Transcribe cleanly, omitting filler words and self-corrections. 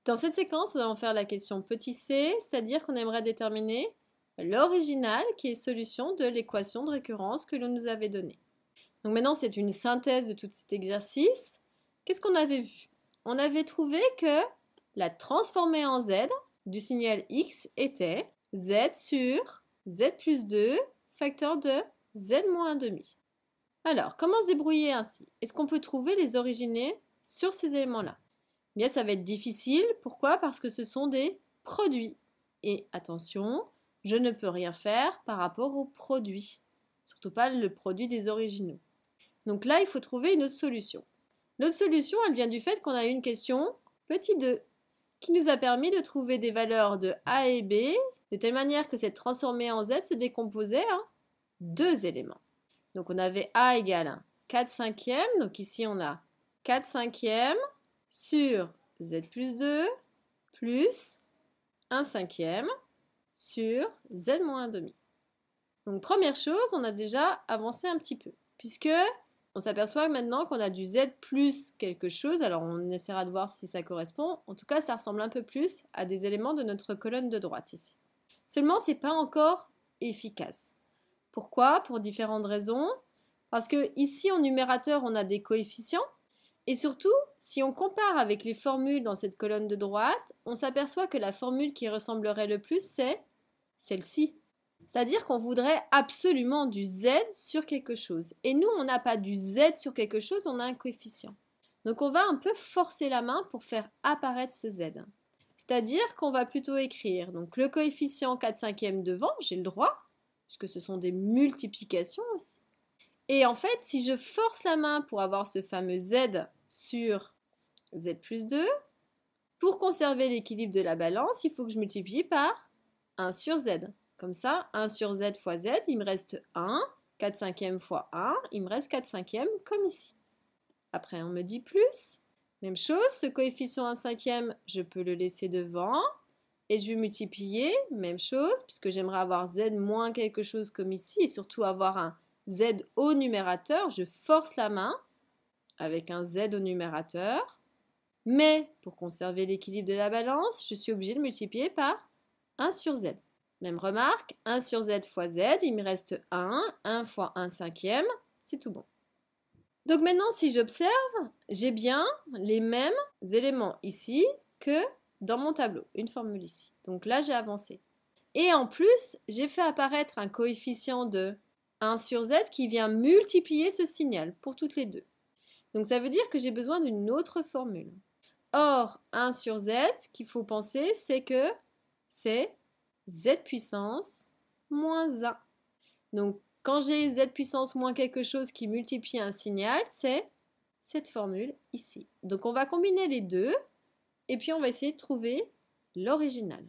Dans cette séquence, nous allons faire la question petit c, c'est-à-dire qu'on aimerait déterminer l'original qui est solution de l'équation de récurrence que l'on nous avait donnée. Donc maintenant, c'est une synthèse de tout cet exercice. Qu'est-ce qu'on avait vu? On avait trouvé que la transformée en z du signal x était z sur z plus 2 facteur de z moins 1/2. Alors, comment se débrouiller ainsi? Est-ce qu'on peut trouver les originés sur ces éléments-là? Bien, ça va être difficile. Pourquoi? Parce que ce sont des produits. Et attention, je ne peux rien faire par rapport au produit. Surtout pas le produit des originaux. Donc là, il faut trouver une autre solution. Notre solution, elle vient du fait qu'on a eu une question petit 2 qui nous a permis de trouver des valeurs de A et B de telle manière que cette transformée en Z se décomposait en deux éléments. Donc on avait A égale 4 cinquièmes. Donc ici, on a 4 cinquièmes sur Z plus 2 plus 1 cinquième sur Z moins 1/2. Donc première chose, on a déjà avancé un petit peu, puisque on s'aperçoit maintenant qu'on a du Z plus quelque chose. Alors on essaiera de voir si ça correspond. En tout cas, ça ressemble un peu plus à des éléments de notre colonne de droite ici. Seulement, ce n'est pas encore efficace. Pourquoi? Pour différentes raisons. Parce que ici, en numérateur, on a des coefficients. Et surtout, si on compare avec les formules dans cette colonne de droite, on s'aperçoit que la formule qui ressemblerait le plus, c'est celle-ci. C'est-à-dire qu'on voudrait absolument du Z sur quelque chose. Et nous, on n'a pas du Z sur quelque chose, on a un coefficient. Donc on va un peu forcer la main pour faire apparaître ce Z. C'est-à-dire qu'on va plutôt écrire donc, le coefficient 4 cinquièmes devant, j'ai le droit, puisque ce sont des multiplications aussi. Et en fait, si je force la main pour avoir ce fameux Z sur Z plus 2, pour conserver l'équilibre de la balance, il faut que je multiplie par 1 sur Z. Comme ça, 1 sur Z fois Z, il me reste 1. 4 cinquièmes fois 1, il me reste 4 cinquièmes comme ici. Après, on me dit plus. Même chose, ce coefficient 1 cinquième, je peux le laisser devant. Et je vais multiplier, même chose, puisque j'aimerais avoir Z moins quelque chose comme ici, et surtout avoir un Z au numérateur. Je force la main avec un Z au numérateur. Mais pour conserver l'équilibre de la balance, je suis obligée de multiplier par 1 sur Z. Même remarque, 1 sur Z fois Z, il me reste 1, 1 fois 1 cinquième, c'est tout bon. Donc maintenant, si j'observe, j'ai bien les mêmes éléments ici que dans mon tableau, une formule ici. Donc là, j'ai avancé. Et en plus, j'ai fait apparaître un coefficient de 1 sur Z qui vient multiplier ce signal pour toutes les deux. Donc ça veut dire que j'ai besoin d'une autre formule. Or, 1 sur Z, ce qu'il faut penser, c'est que c'est Z puissance moins 1. Donc, quand j'ai Z puissance moins quelque chose qui multiplie un signal, c'est cette formule ici. Donc, on va combiner les deux et puis on va essayer de trouver l'original.